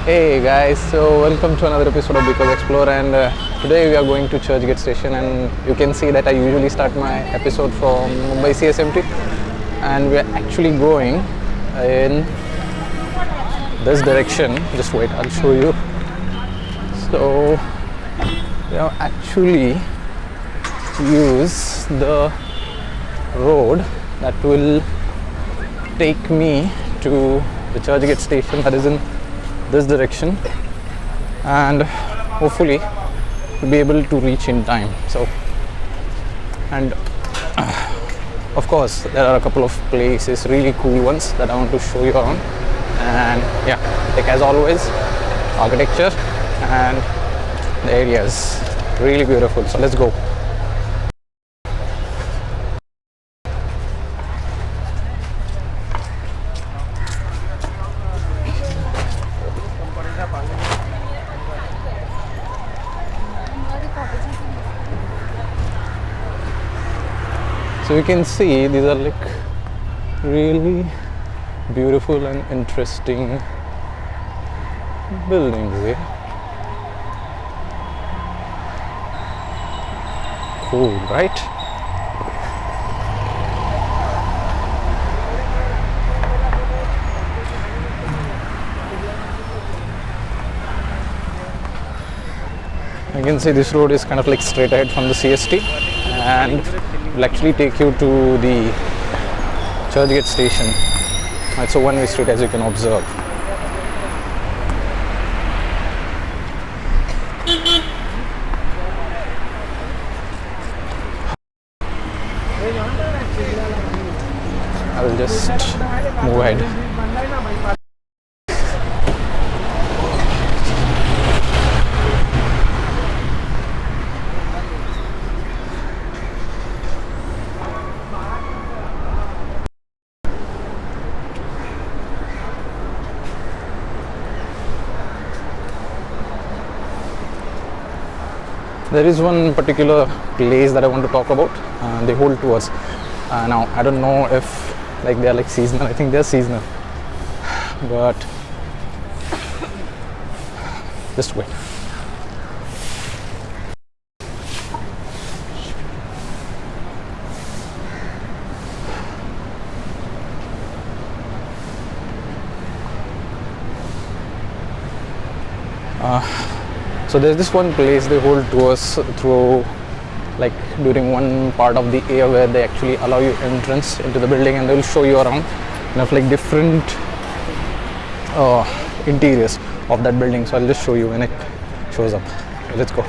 Hey guys, so welcome to another episode of Because Explore, and today we are going to Churchgate station, and you can see that I usually start my episode from Mumbai CSMT, and we are actually going in this direction. Just wait, I'll show you. So we have actually use the road that will take me to the Churchgate station, that is in this direction, and hopefully we'll be able to reach in time. So, and of course there are a couple of places, really cool ones, that I want to show you around. And yeah, like as always, architecture and the area is really beautiful. So let's go. So you can see these are like really beautiful and interesting buildings here. Cool, right? You can see this road is kind of like straight ahead from the CST, and will actually take you to the Churchgate station. It's a one-way street, as you can observe. I will just move ahead. There is one particular place that I want to talk about. They hold tours. Now I don't know if like they are like seasonal. I think they are seasonal, but just wait. So there's this one place they hold tours through, like during one part of the year where they actually allow you entrance into the building, and they will show you around kind of like different interiors of that building. So I'll just show you when it shows up. So let's go.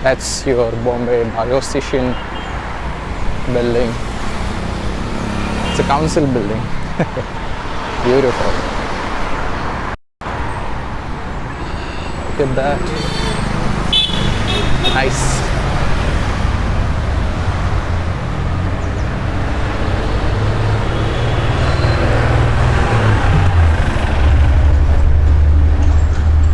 That's your Bombay Bio Station building. It's a council building. Beautiful. Look at that. Nice.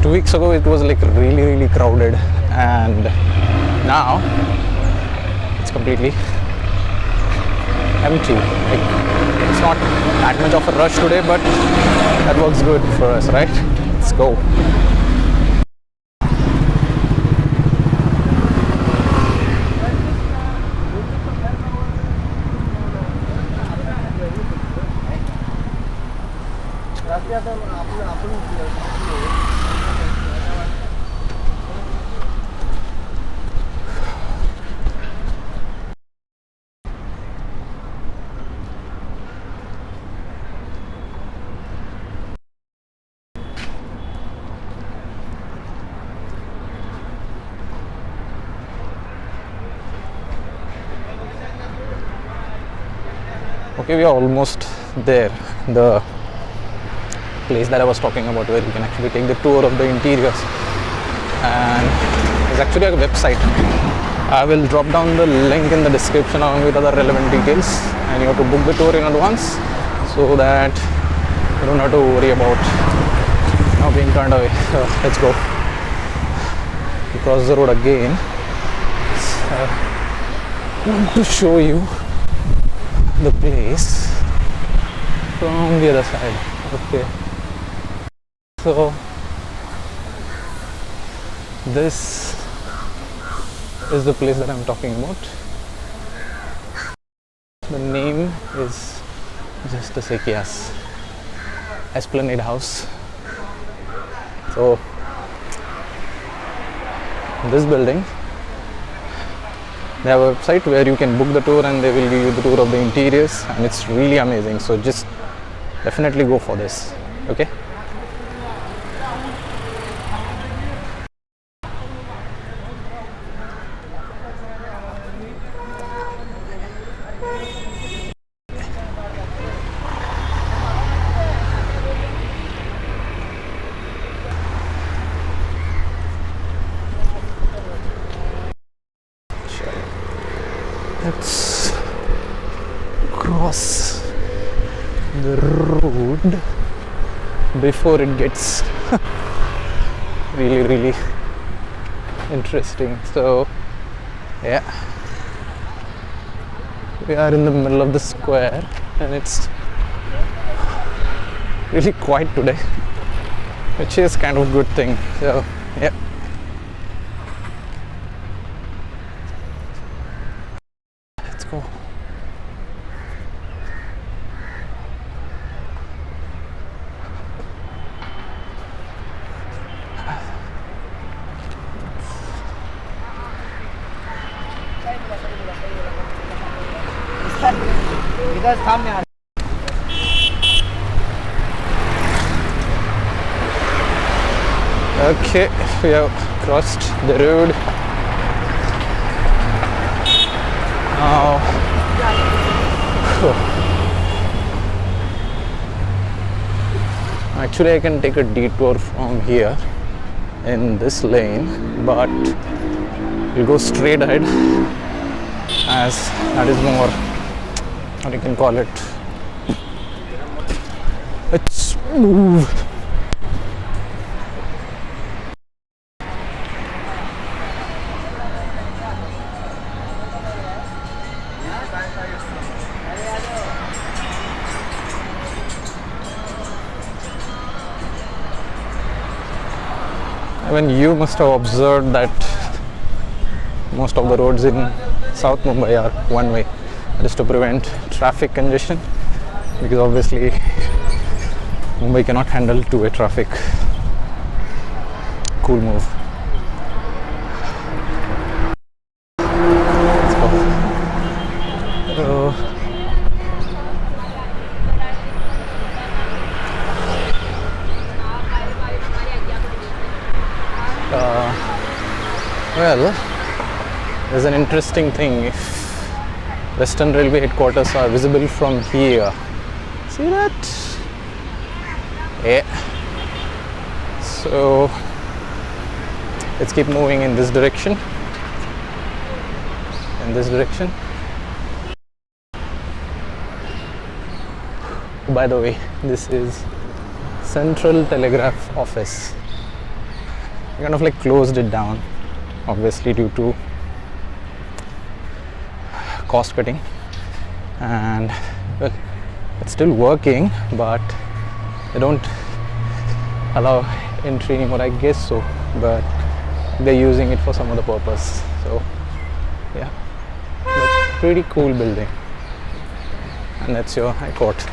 Two weeks ago it was like really crowded, and now it's completely empty. Like, it's not that much of a rush today, but that works good for us, right? Let's go. Okay, we are almost there. The place that I was talking about, where you can actually take the tour of the interiors, and there's actually a website. I will drop down the link in the description along with other relevant details, and you have to book the tour in advance so that you don't have to worry about now being turned away. So let's go. We cross the road again. I want to show you the place from the other side. Okay, so this is the place that I'm talking about. The name is just a Sekias Esplanade House. So this building, they have a website where you can book the tour and they will give you the tour of the interiors, and it's really amazing. So just definitely go for this. Okay. Let's cross the road before it gets really interesting. So yeah, we are in the middle of the square and it's really quiet today, which is kind of a good thing. So yeah. Go. Okay, we have crossed the road. Now, actually I can take a detour from here in this lane, but we'll go straight ahead, as that is more, what you can call it. Let's move. Even you must have observed that most of the roads in South Mumbai are one way. That is to prevent traffic congestion, because obviously Mumbai cannot handle two-way traffic. Cool move. Let's go. Well, there's an interesting thing. If Western Railway headquarters are visible from here, see that? Yeah. So let's keep moving in this direction. In this direction. By the way, this is Central Telegraph Office. I kind of like closed it down, obviously due to cost cutting, and well, it's still working, but they don't allow entry anymore, I guess so, but they're using it for some other purpose. So yeah, but pretty cool building. And that's your High Court.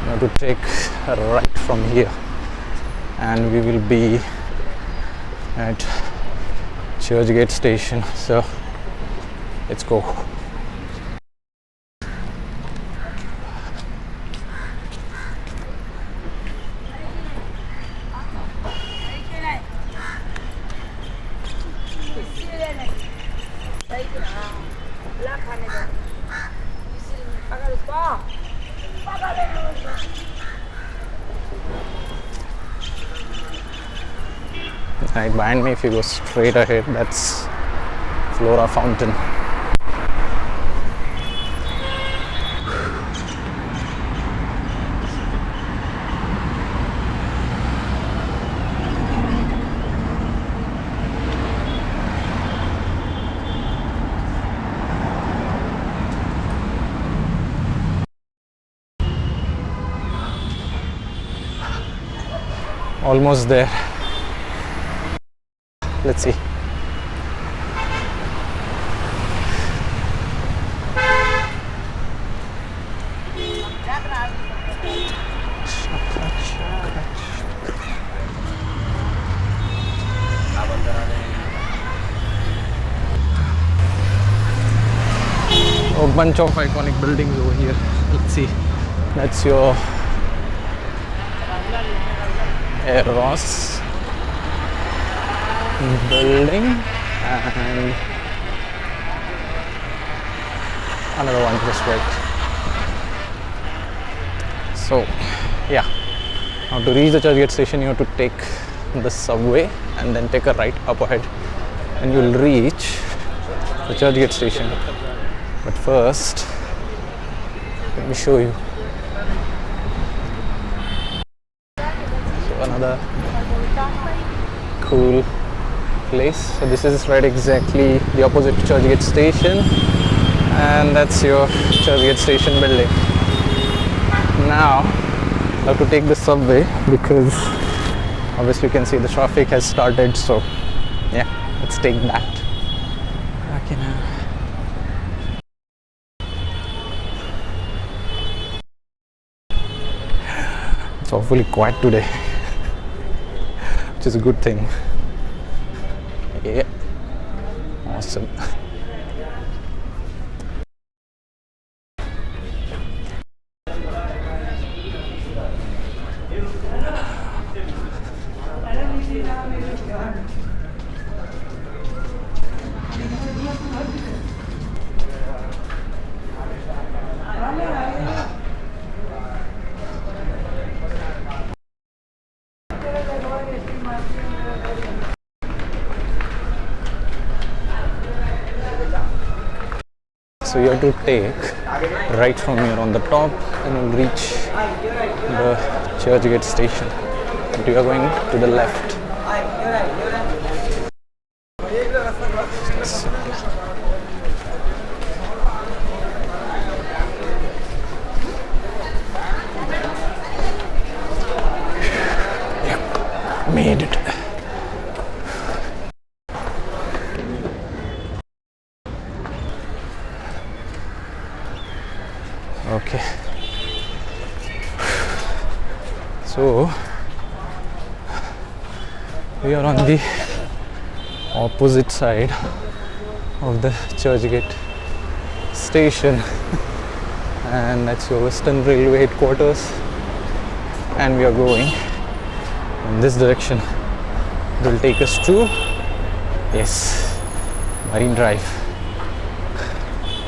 You have to take a right from here and we will be at Churchgate station. So let's go. Right behind me, if you go straight ahead, that's Flora Fountain. Almost there. Let's see. A bunch of iconic buildings over here. Let's see. That's your Eros building and another one just right. So yeah, now to reach the Churchgate station you have to take the subway and then take a right up ahead and you'll reach the Churchgate station. But first, let me show you. So another cool place. So this is right exactly the opposite to Churchgate station, and that's your Churchgate station building. Now I have to take the subway because obviously you can see the traffic has started, so yeah, let's take that. Okay, now it's awfully quiet today, which is a good thing. Yeah, awesome. So you have to take right from here on the top and you'll reach the Churchgate station. But you are going to the left. Yeah, made it. Okay, so we are on the opposite side of the Churchgate station, and that's your Western Railway headquarters, and we are going in this direction. It will take us to, yes, Marine Drive.